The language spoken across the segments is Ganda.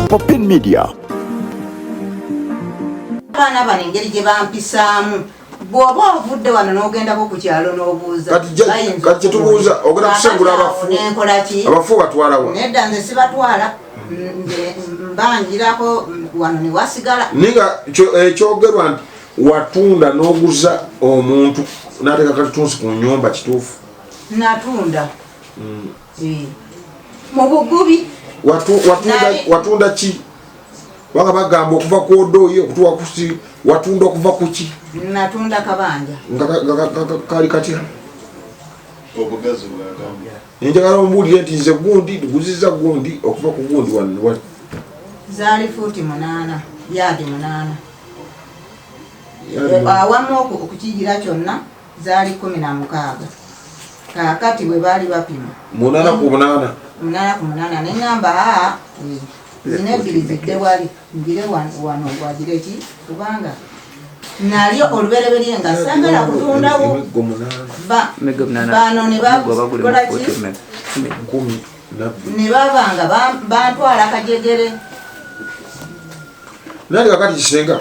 Popin Media. Bana bana engeri gye bampisaamu bw'oba ovudde wano n'ogendako ku kyalo n'obuuza kati tubuuza ogenda kusengula abafu batwalawa nedda nze sibatwala mbanjirako wano ne wasigala ninga ekyogerwa nti watunda n'oguza omuntu n'ateeka kalitunsi ku nnyumba kituufu natunda mu bugubi watunda ki wanga bagamba okuva ku odooyi okutuuka kusi watunda okuva ku ki natunda kabanja kali katya njagala omubuulire nti nze gundi guziza gundi okuva ku gundi wali zaali fuuti 8 yaadi 8 awamu okukigira kyonna zaali 16 kakati bwe baali bapima 8 ku 8 neŋŋamba zinebiri zidde wali ngire wano gwagire ki kubanga nalyo olubereberye nga sagala kutundawo bano ne bakola ki ne babanga bantwala akajegere nali kakati kisenga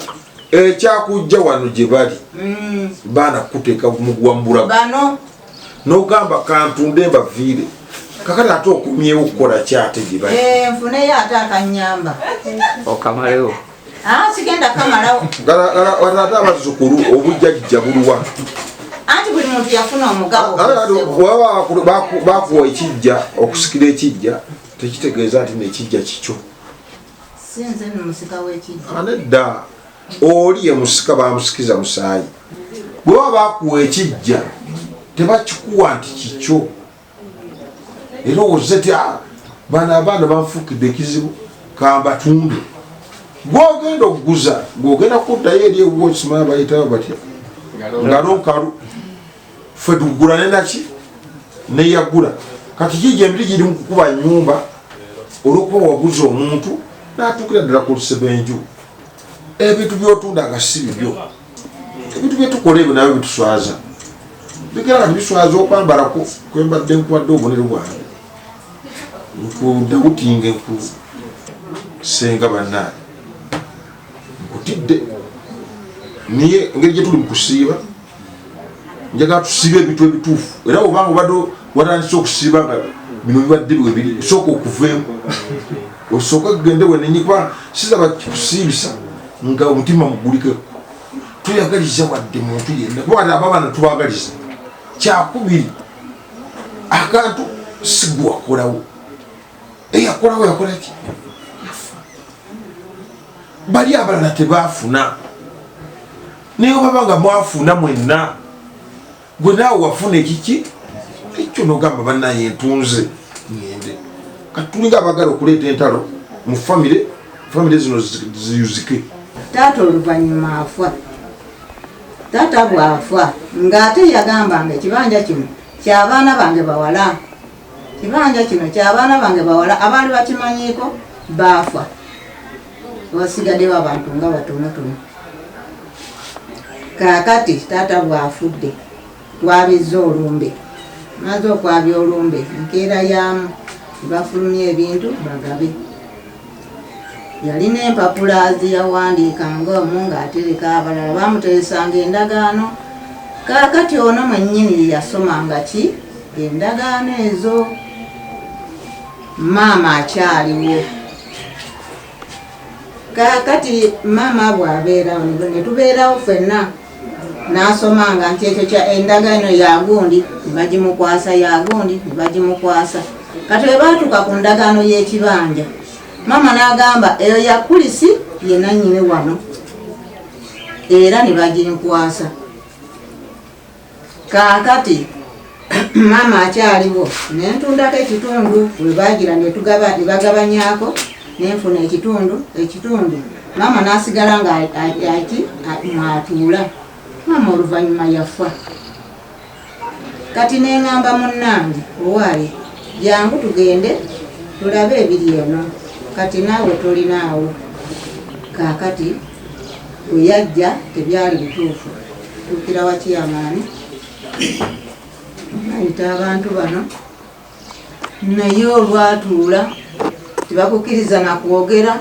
ekyakujja wano gye bali baana kuteeka mugwambula bano n'ogamba kantunde mbaviire kakati ate okumyewo okukola kyate gye bali nfuneyo ate akanyamba okamalewo sigenda kamalawo ate abazzukulu obujjajja buluwa anti buli muntu yafuna omugabo bakuwa ekijja okusikira ekijja tekitegeeza nti nekijja kikyo sinze nomusika w'ekijja nedda oli ye musika bamusikiza musaayi bwe baba bakuwa ekijja tebakikuwa nti kikyo era owoze ti bana abaana banfuukidde ekizibu kambatunde gwogenda okuguza gwogenda kuddayo eri ewokisimala bayitawo batya ngalokalu ffe tugula nenaki neyagula kati kijja emiti giri mukukuba nyumba olwokuba waguza omuntu natuukira ddala ku lusebenju ebintu byotunda nga si bibyo ebintu byetukola ebyo nabyo bituswaza bigera kati biswaza okwambalako kwembadde nkuwadde obubonero bwange nkudawutinge nkusenga bannaani nkutidde niye engeri gyetuli mukusiiba njagala tusiibe ebintu ebituufu era obanga obadde watandise okusiiba nga bino bibadde bwebiri sooka okuveemu osooka kugende wenenyikuba sizaba kikusiibisa nga omutima mugulikeko tuyagaliza wadde muntu yenna kuba ate ababaana tubagaliza kyakubiri akantu sigwe wakolawo eyakolawo yakolaki bali abalala tebafuna naye obaba nga mwafuna mwenna gwe naawe wafuna ekiki ekyo nogamba bannaye ntunze ngende kati tulinga abagala okuleeta entalo mu famire zino ziyuzike taata oluvannyuma afa taata bwafa ng'ate yagambanga ekibanja kino ky'abaana bange bawala kibanja kino ky'abaana bange bawala abaali bakimanyiiko baafa wasigaddewo abantu nga batonotono kaakati taata bwafudde twabizza olumbe maze okwabya olumbe nkeera yamu bafulumya ebintu bagabe yalina empapula ziyawandiikanga omu ng'atereka abalala bamuteresanga endagaano kaakati ono mwennyini yasomanga ki endagaano ezo maama akyaliwo kaakati maama bwabeerawo netubeerawo ffenna n'asomanga nti ekyo kya endagaano yagundi nebagimukwasa yagundi nebagimukwasa kati bwe baatuuka ku ndagaano y'ekibanja maama n'agamba eyo yakulisi yenannyini wano era nebagimkwasa kaakati maama akyaliwo nentundako ekitundu bwe bagira nebagabanyaako nenfuna ekitundu maama n'asigala nga mwatuula maama oluvannyuma yafa kati neŋŋamba munnange owaali jangu tugende tulabe ebiri eno kati naawe tolinaawo kaakati bwe yajja tebyali bituufu tuukira wakiyamaani ayita abantu bano naye olwatuula tebakukkiriza nakwogera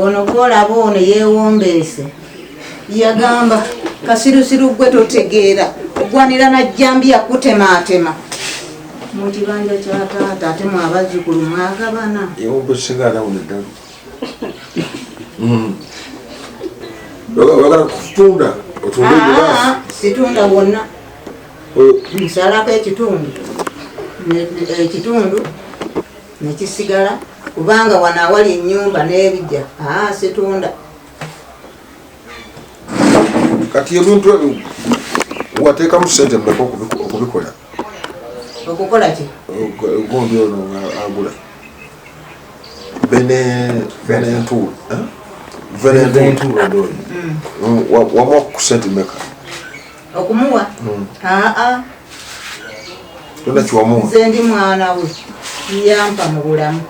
ono kolaba ono yeewombeese yagamba kasirusiru gwe totegeera ogwanira najjambi yakutemaatema mu kibanja kya taata ate mwabazzukulu mwagabana yewombesenganawoneddala wagala kutunda otunde situunda wonna nsalako ekitundu nekisigala kubanga wano awali ennyumba n'ebijja situunda kati ebintu ebyo wateekamu sente mmeka okubikola okukola ki gondi ono agula venentulo wamuwa ku sente mmeka okumuwa tona kiwamuwa nze ndi mwana we yampa mu bulamu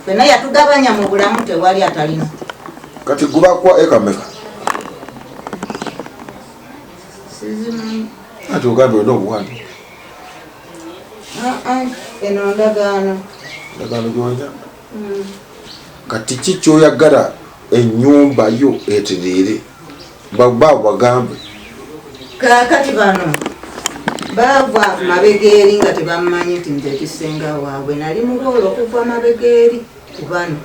fena yatugabanya mu bulamu tewali atalina kati gubakwa eka mmeka ati ogambe olina obuwandi eno ndagaano gyolina kati ki kyoyagala ennyumba yo etereere baba bagambe kakati bano bava mabegeeri nga tebamanyi nti nze kisenga waabwe nali mugoolo okuva mabegeeri ku bano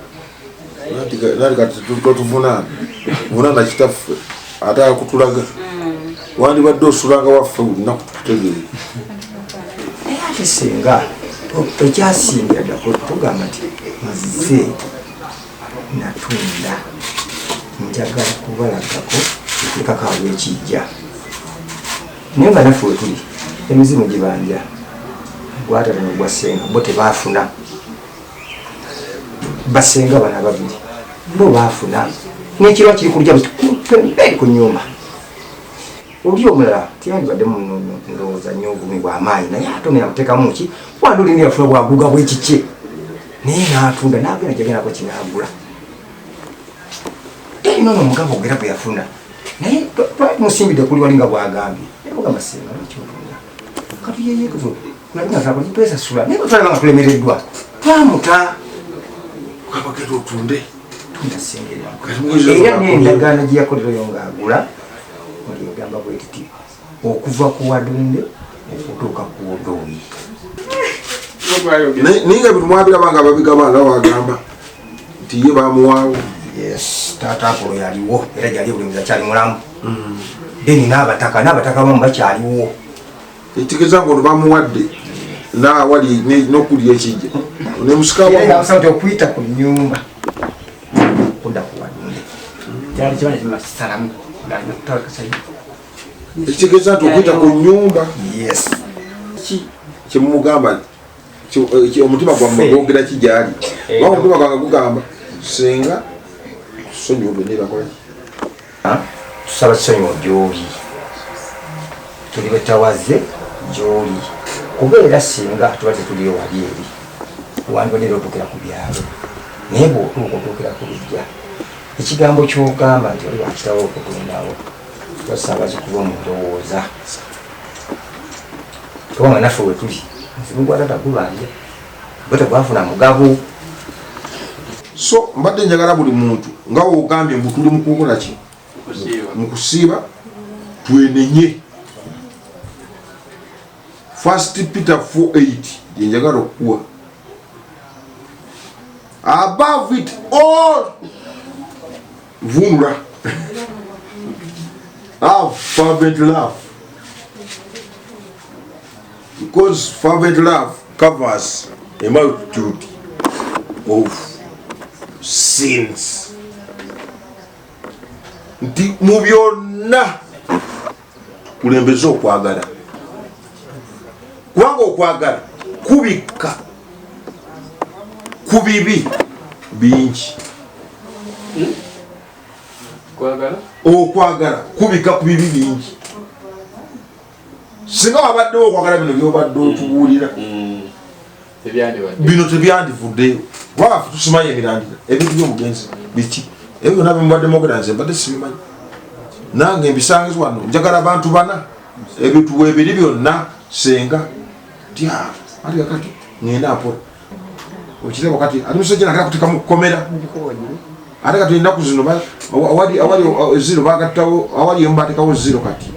nali kati totuvunaana vunaana kitaffe ate akutulaga wandibadde osulanga waffe lunaku tukutegeere ate singa ekyasinga ddako tugamba nti nze natunda njagala kubalagako ekikakaabwa ekijja naye nga naffe wetuli emizimu gibanja gwatata negwasenga bo tebaafuna basenga bana babiri bo baafuna nekirwa kiri kulya beri ku nyumba oli omulala tiyandibadde ndowooza nnyo obumi bw'amaanyi naye ate neyamuteekamu ki wandi olina yafuna bwaguga bwekiki naye naatunda nagenda kyagendako kinaagula erina ono omugamba ogera bwe yafuna naye twalimusimbidde kuli wali nga bwagambye mugamba senga nakyotunda katuyeyekezo nalinasako kitwesasula naye twalaba nga tulemereddwa twamuta kabagenda otunde era nendagaano gyeyakolereyo ngaagula ngegamba bwetiti okuva ku wadonde okutuuka ku odooyi naye nga bitumwabirabanga babigabanga wagamba nti ye bamuwaawo taata akolo yaliwo era gyali bulimiza kyali mulamu deni n'abataka bamu bakyaliwo ekitegeeza nga ono bamuwadde nawali n'okulya ekijja nemusikawamusauti okuyita ku nyumba kudda ku wadonde kyali kibanja kimasalamu ekitegeeza nti okuyita ku nyumba ki kyemumugamba omutima gwamme gwogera ki gyali oba omutima gwange gugamba senga tusonyiwo byonna ebakolaki tusaba kisonyiwo gyoli tuli betawaze gyoli kubeera singa tuba tetuliyo wali eri wandibadde era otuukira ku byalo naye bw'otuuka otuukira ku bijja ekigambo kyogamba nti oli wakitawo okutundawo twasaba zikuba mu ndowooza kubanga naffe wetuli nzibu gwatata gubanja bwe tegwafuna mugabo so mbadde njagala buli muntu nga wogambye mbu tuli mukukola ki mukusiiba twenenye 1 Peter 4:8 gyenjagala okukuwa above it all vunula have fervent love because fervent love covers a multitude of sins nti mu byonna kulembeza okwagala kubanga okwagala kubikka ku bibi bingi okwagala kubikka ku bibi bingi singa wabaddewo okwagala bino byobadde otubuulira bino tebyandivuddeyo wafe tusimanyi emirandira ebintu byomugenzi biki ebyo byonna bimubadde mwogera nze mbadde sibimanyi nange mbisangiza wano njagala abantu bana ebituwa ebiri byonna senga tya ati kakati ngenda mpola okireba kati ati musajja nakera kuteeka mu kukomera ate kati ennaku zino awali zero bagattawo awali embatekawo zero kati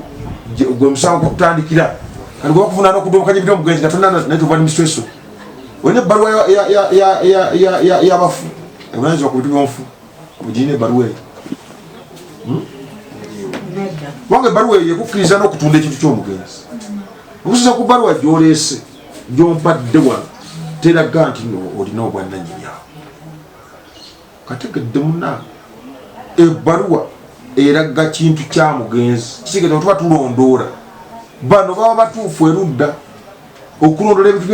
gwe musango kutandikira kati gwe bakufuna n'okudduka kanyibira omugenzi nga tonna native administration olina ebbaluwa y'abafu ebunanyizibwa ku bintu by'omufu ogirina ebbaluwa eyo kubanga ebbaluwa eyo ekukkiriza n'okutunda ekintu ky'omugenzi okusinza ku bbaluwa gy'oleese gy'ompadde wano teraga nti olina obwannannyini awo kategedde munange ebbaluwa eraga kintu kya mugenzi kisigeza tuba tulondoola bano baba batuufu erudda okulondola ebintu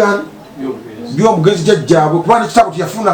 by'omugenzi jjajjaabwe kubanga ekitabo teyafuna